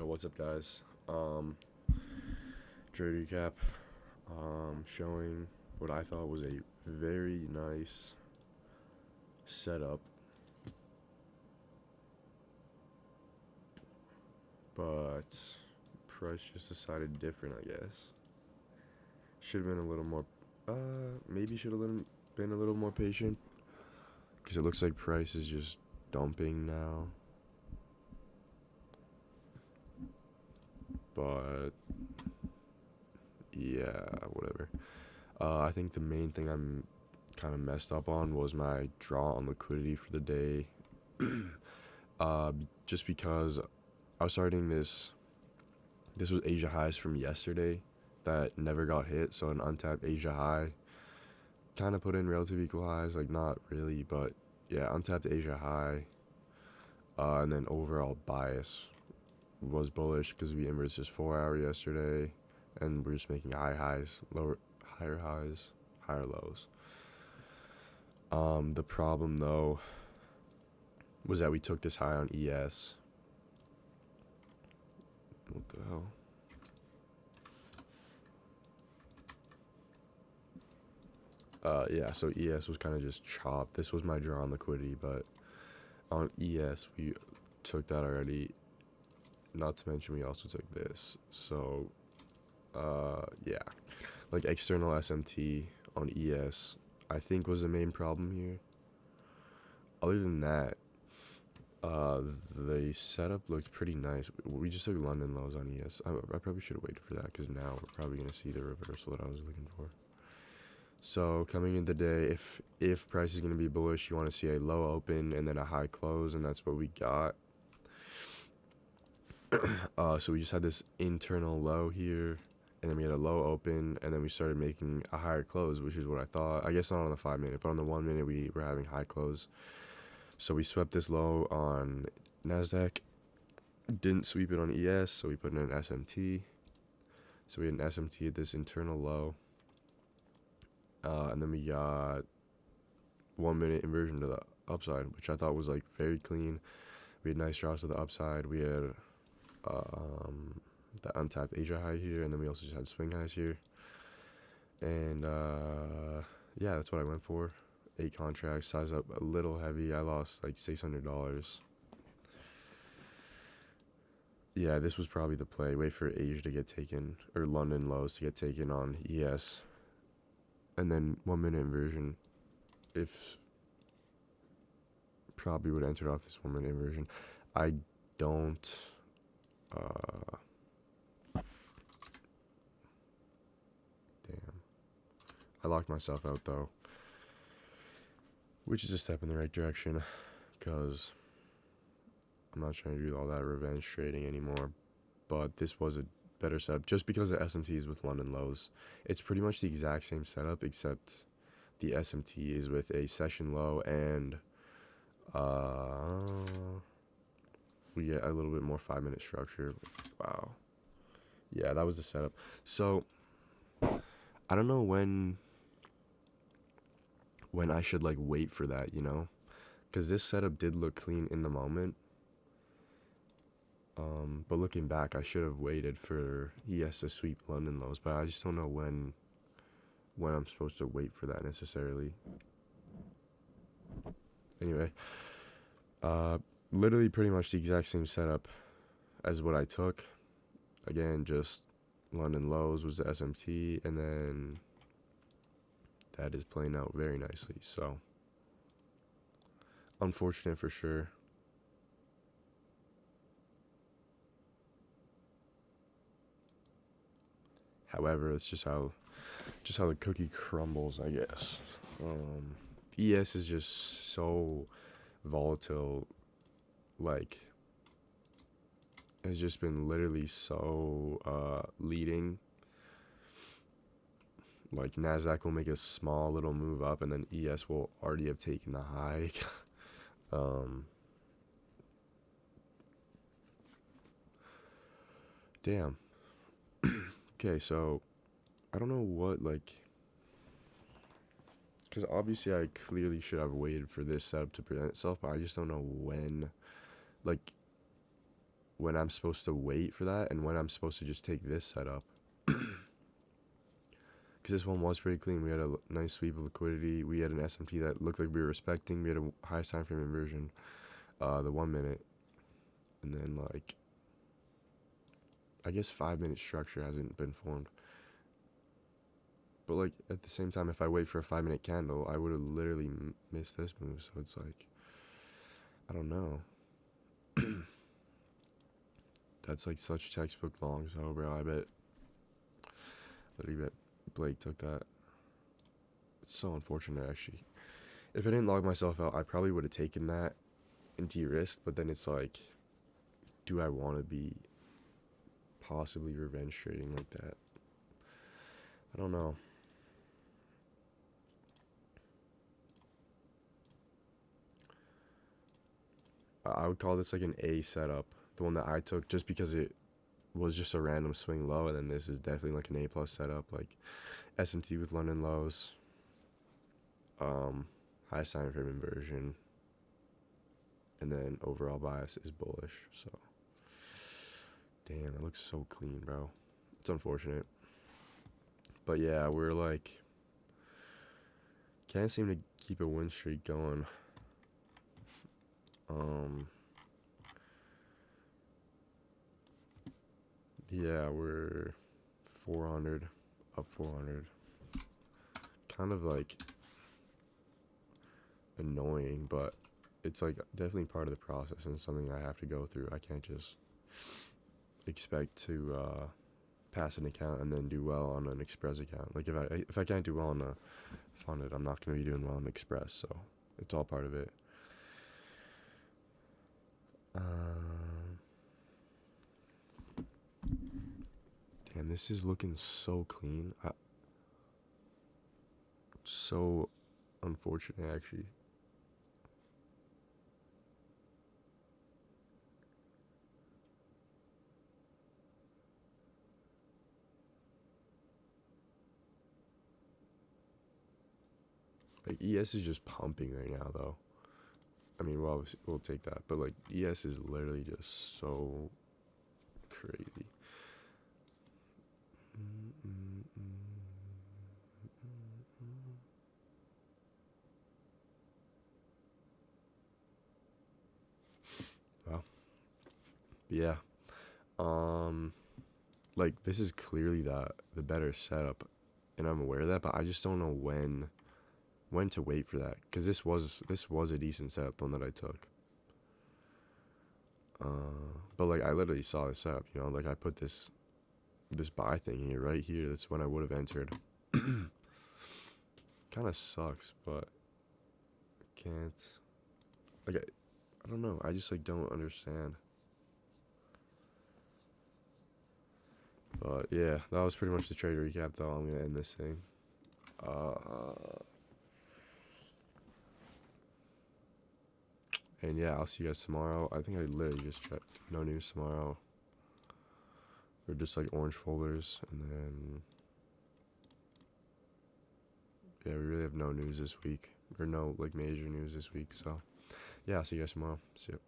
Yo, what's up, guys? Trade recap. Showing what I thought was a very nice setup, but price just decided different. I guess should have been a little more. Maybe should have been a little more patient, because it looks like price is just dumping now. But yeah, whatever. I think the main thing I'm kind of messed up on was my draw on liquidity for the day. Just because I was starting this. This was Asia highs from yesterday that never got hit, so an untapped Asia high. Kind of put in relative equal highs, like not really, but yeah, untapped Asia high. And then overall bias was bullish because we inverted just 4 hour yesterday, and we're just making higher highs, higher lows. The problem though was that we took this high on ES. What the hell? Yeah, so ES was kind of just chopped. This was my draw on liquidity, but on ES we took that already. Not to mention we also took this. So, yeah, like external SMT on ES, I think was the main problem here. Other than that, the setup looked pretty nice. We just took London lows on ES. I probably should have waited for that because now we're probably gonna see the reversal that I was looking for. So coming in the day, if price is gonna be bullish, you want to see a low open and then a high close, and that's what we got. So we just had this internal low here, and then we had a low open, and then we started making a higher close, which is what I thought. I guess not on the 5 minute, but on the 1 minute we were having high close. So we swept this low on Nasdaq, didn't sweep it on ES, so we put in an SMT. So we had an SMT at this internal low, and then we got 1 minute inversion to the upside, which I thought was like very clean. We had nice draws to the upside. We had the untapped Asia high here, and then we also just had swing highs here. And yeah, that's what I went for. 8 contracts, size up a little heavy. I lost like $600. Yeah, this was probably the play. Wait for Asia to get taken, or London lows to get taken on ES, and then 1 minute inversion. If probably would enter off this 1 minute inversion. I don't. Damn. I locked myself out though, which is a step in the right direction, because I'm not trying to do all that revenge trading anymore. But this was a better setup just because the SMT is with London lows. It's pretty much the exact same setup, except the SMT is with a session low, and we get a little bit more 5 minute structure. Wow. Yeah, that was the setup. So I don't know when I should like wait for that, because this setup did look clean in the moment. But looking back, I should have waited for ES to sweep London lows, but I just don't know when I'm supposed to wait for that necessarily. Anyway, literally pretty much the exact same setup as what I took. Again, just London lows was the SMT, and then that is playing out very nicely. So unfortunate for sure. However, it's just how the cookie crumbles, I guess. ES is just so volatile. Like, has just been literally so leading. Like, Nasdaq will make a small little move up, and then ES will already have taken the high. Damn. Okay, so I don't know what, like, because obviously I clearly should have waited for this setup to present itself, but I just don't know when, like, when I'm supposed to wait for that and when I'm supposed to just take this setup. Because this one was pretty clean. We had a nice sweep of liquidity. We had an SMT that looked like we were respecting. We had a high time frame inversion, the 1 minute. And then, like, I guess 5 minute structure hasn't been formed. But, like, at the same time, if I wait for a 5 minute candle, I would have literally missed this move. So it's like, I don't know. That's like such textbook long. So, bro, I bet Blake took that. It's so unfortunate, actually. If I didn't log myself out, I probably would have taken that and de-risked. But then it's like, do I want to be possibly revenge trading like that? I don't know. I would call this like an A setup, the one that I took, just because it was just a random swing low, and then this is definitely like an A plus setup, like SMT with London lows, high time frame inversion, and then overall bias is bullish. So, damn, it looks so clean, bro. It's unfortunate, but yeah, we're like can't seem to keep a win streak going. Yeah, we're 400, up 400. Kind of like annoying, but it's like definitely part of the process and something I have to go through. I can't just expect to pass an account and then do well on an Express account. Like if I can't do well on a funded, I'm not gonna be doing well on Express. So it's all part of it. Damn, this is looking so clean. So unfortunate, actually. Like ES is just pumping right now, though. I mean, well, we'll take that, but like ES is literally just so crazy. Wow. Yeah. Like this is clearly the better setup, and I'm aware of that, but I just don't know when to wait for that, because this was a decent setup, the one that I took. But like I literally saw this setup, you know, like I put this buy thing here, right here. That's when I would have entered. Kind of sucks, but can't. Like I don't know. I just like don't understand. But yeah, that was pretty much the trade recap, though. I'm gonna end this thing. And yeah, I'll see you guys tomorrow. I think I literally just checked. No news tomorrow. We're just like orange folders, and then yeah, we really have no news this week, or no like major news this week. So yeah, I'll see you guys tomorrow. See ya.